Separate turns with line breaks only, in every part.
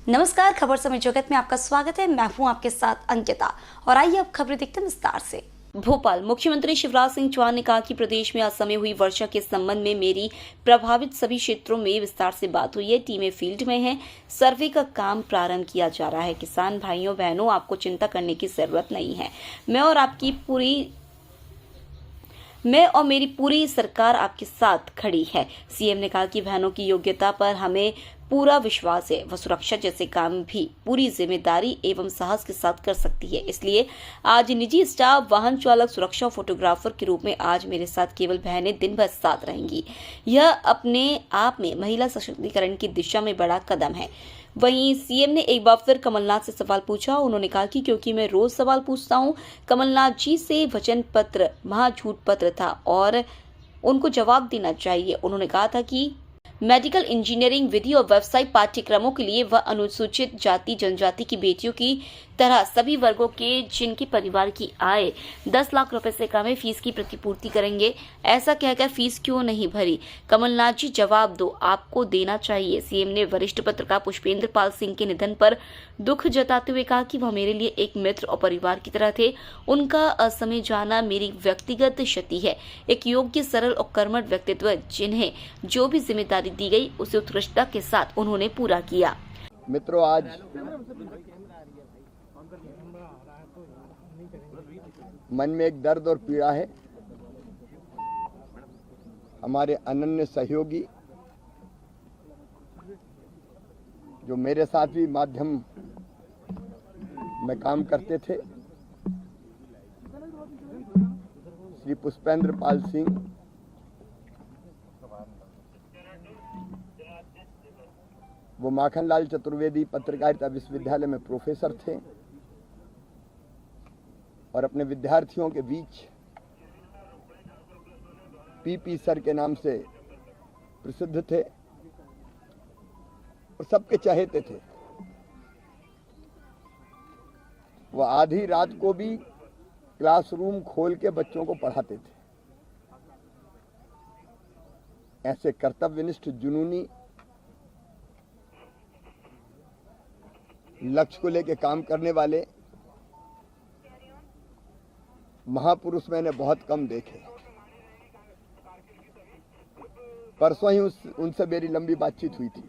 नमस्कार, खबर समय जगत में आपका स्वागत है। मैं हूं आपके साथ अंकिता और आइए अब खबरें देखते हैं विस्तार से। भोपाल मुख्यमंत्री शिवराज सिंह चौहान ने कहा कि प्रदेश में असमय हुई वर्षा के संबंध में मेरी प्रभावित सभी क्षेत्रों में विस्तार से बात हुई है। टीमें फील्ड में हैं, सर्वे का काम प्रारंभ किया जा रहा है। किसान भाइयों बहनों, आपको चिंता करने की जरूरत नहीं है। मैं और मेरी पूरी सरकार आपके साथ खड़ी है। सीएम ने कहा कि बहनों की योग्यता पर हमें पूरा विश्वास है। वह सुरक्षा जैसे काम भी पूरी जिम्मेदारी एवं साहस के साथ कर सकती है। इसलिए आज निजी स्टाफ, वाहन चालक, सुरक्षा, फोटोग्राफर के रूप में आज मेरे साथ केवल बहनें दिन भर साथ रहेंगी। यह अपने आप में महिला सशक्तिकरण की दिशा में बड़ा कदम है। वहीं सीएम ने एक बार फिर कमलनाथ से सवाल पूछा। उन्होंने कहा कि क्योंकि मैं रोज सवाल पूछता हूं, कमलनाथ जी से वचन पत्र महाझूठ पत्र था और उनको जवाब देना चाहिए। उन्होंने कहा था कि मेडिकल इंजीनियरिंग विधि और व्यवसायिक पाठ्यक्रमों के लिए वह अनुसूचित जाति जनजाति की बेटियों की तरह सभी वर्गों के जिनके परिवार की आय 10 लाख रुपए से कम है, फीस की प्रतिपूर्ति करेंगे। ऐसा कहकर फीस क्यों नहीं भरी? कमलनाथ जी जवाब दो, आपको देना चाहिए। सीएम ने वरिष्ठ पत्रकार पुष्पेंद्र पाल सिंह के निधन पर दुख जताते हुए कहा कि वह मेरे लिए एक मित्र और परिवार की तरह थे। उनका असमय जाना मेरी व्यक्तिगत क्षति है। एक योग्य, सरल और कर्मठ व्यक्तित्व, जिन्हें जो भी जिम्मेदारी दी गई उसे उत्कृष्टता के साथ उन्होंने पूरा किया।
मित्रों, आज मन में एक दर्द और पीड़ा है। हमारे अनन्य सहयोगी जो मेरे साथ भी माध्यम में काम करते थे, श्री पुष्पेंद्र पाल सिंह, वो माखनलाल चतुर्वेदी पत्रकारिता विश्वविद्यालय में प्रोफेसर थे और अपने विद्यार्थियों के बीच पीपी सर के नाम से प्रसिद्ध थे और सबके चहेते थे। वो आधी रात को भी क्लासरूम खोल के बच्चों को पढ़ाते थे। ऐसे कर्तव्यनिष्ठ, जुनूनी, लक्ष्य को लेकर काम करने वाले महापुरुष मैंने बहुत कम देखे। परसों ही उनसे मेरी लंबी बातचीत हुई थी,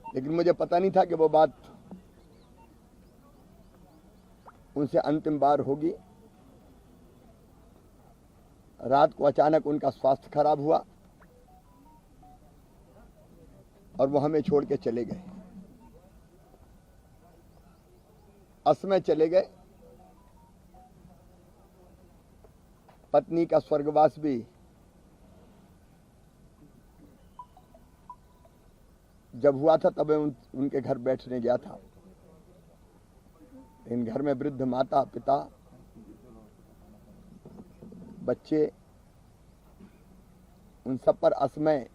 लेकिन मुझे पता नहीं था कि वो बात उनसे अंतिम बार होगी। रात को अचानक उनका स्वास्थ्य खराब हुआ और वो हमें छोड़ के चले गए। असमय चले गए। पत्नी का स्वर्गवास भी जब हुआ था तब उनके घर बैठने गया था। इन घर में वृद्ध माता, पिता, बच्चे, उन सब पर असमय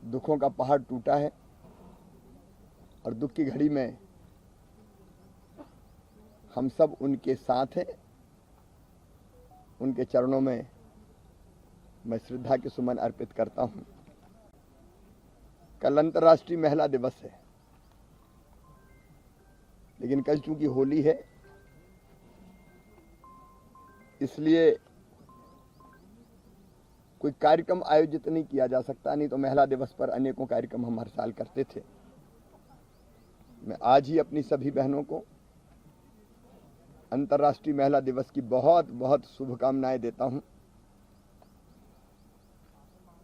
दुखों का पहाड़ टूटा है और दुख की घड़ी में हम सब उनके साथ हैं। उनके चरणों में मैं श्रद्धा के सुमन अर्पित करता हूं। कल अंतर्राष्ट्रीय महिला दिवस है, लेकिन कल चूंकि होली है, इसलिए कोई कार्यक्रम आयोजित नहीं किया जा सकता। नहीं तो महिला दिवस पर अनेकों कार्यक्रम हम हर साल करते थे। मैं आज ही अपनी सभी बहनों को अंतर्राष्ट्रीय महिला दिवस की बहुत बहुत शुभकामनाएं देता हूं।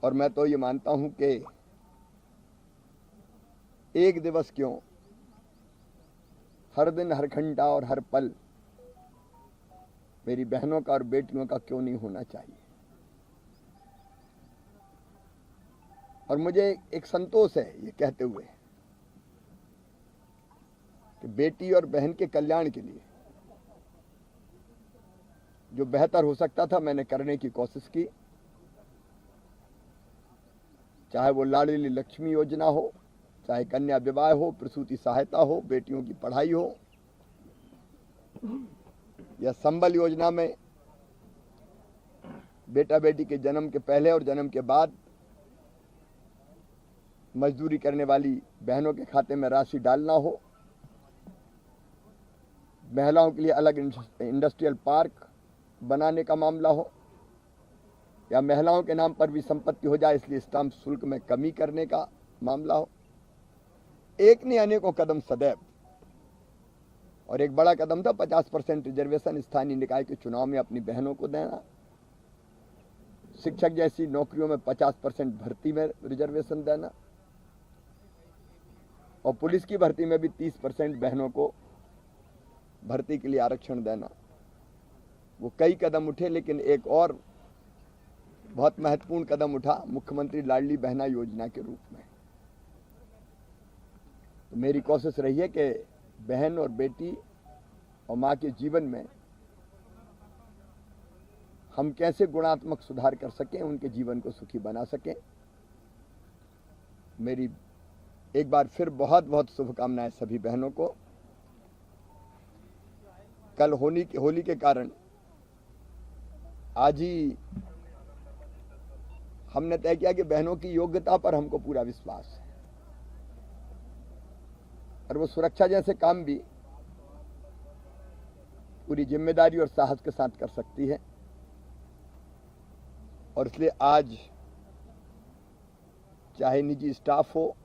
और मैं तो ये मानता हूं कि एक दिवस क्यों, हर दिन, हर घंटा और हर पल मेरी बहनों का और बेटियों का क्यों नहीं होना चाहिए। और मुझे एक संतोष है ये कहते हुए कि बेटी और बहन के कल्याण के लिए जो बेहतर हो सकता था मैंने करने की कोशिश की। चाहे वो लाडली लक्ष्मी योजना हो, चाहे कन्या विवाह हो, प्रसूति सहायता हो, बेटियों की पढ़ाई हो, या संबल योजना में बेटा बेटी के जन्म के पहले और जन्म के बाद मजदूरी करने वाली बहनों के खाते में राशि डालना हो, महिलाओं के लिए अलग इंडस्ट्रियल पार्क बनाने का मामला हो, या महिलाओं के नाम पर भी संपत्ति हो जाए इसलिए स्टाम्प शुल्क में कमी करने का मामला हो, एक नहीं अनेकों कदम सदैव। और एक बड़ा कदम था 50% रिजर्वेशन स्थानीय निकाय के चुनाव में अपनी बहनों को देना, शिक्षक जैसी नौकरियों में 50% भर्ती में रिजर्वेशन देना, और पुलिस की भर्ती में भी 30% बहनों को भर्ती के लिए आरक्षण देना। वो कई कदम उठे, लेकिन एक और बहुत महत्वपूर्ण कदम उठा मुख्यमंत्री लाडली बहना योजना के रूप में। तो मेरी कोशिश रही है कि बहन और बेटी और मां के जीवन में हम कैसे गुणात्मक सुधार कर सकें, उनके जीवन को सुखी बना सकें। मेरी एक बार फिर बहुत बहुत शुभकामनाएं सभी बहनों को। कल होली के कारण आज ही हमने तय किया कि बहनों की योग्यता पर हमको पूरा विश्वास है, और वो सुरक्षा जैसे काम भी पूरी जिम्मेदारी और साहस के साथ कर सकती है। और इसलिए आज चाहे निजी स्टाफ हो,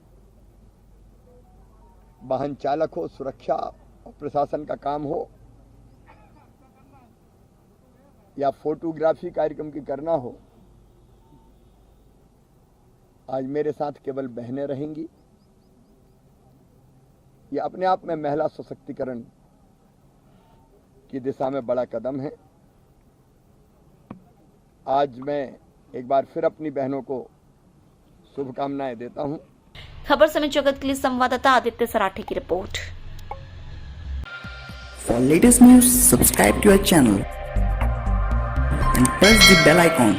वाहन चालक हो, सुरक्षा और प्रशासन का काम हो, या फोटोग्राफी कार्यक्रम की करना हो, आज मेरे साथ केवल बहनें रहेंगी। ये अपने आप में महिला सशक्तिकरण की दिशा में बड़ा कदम है। आज मैं एक बार फिर अपनी बहनों को शुभकामनाएं देता हूं।
खबर समय जगत के लिए संवाददाता आदित्य सराठे की report.
For latest news, subscribe to our channel and press the bell icon.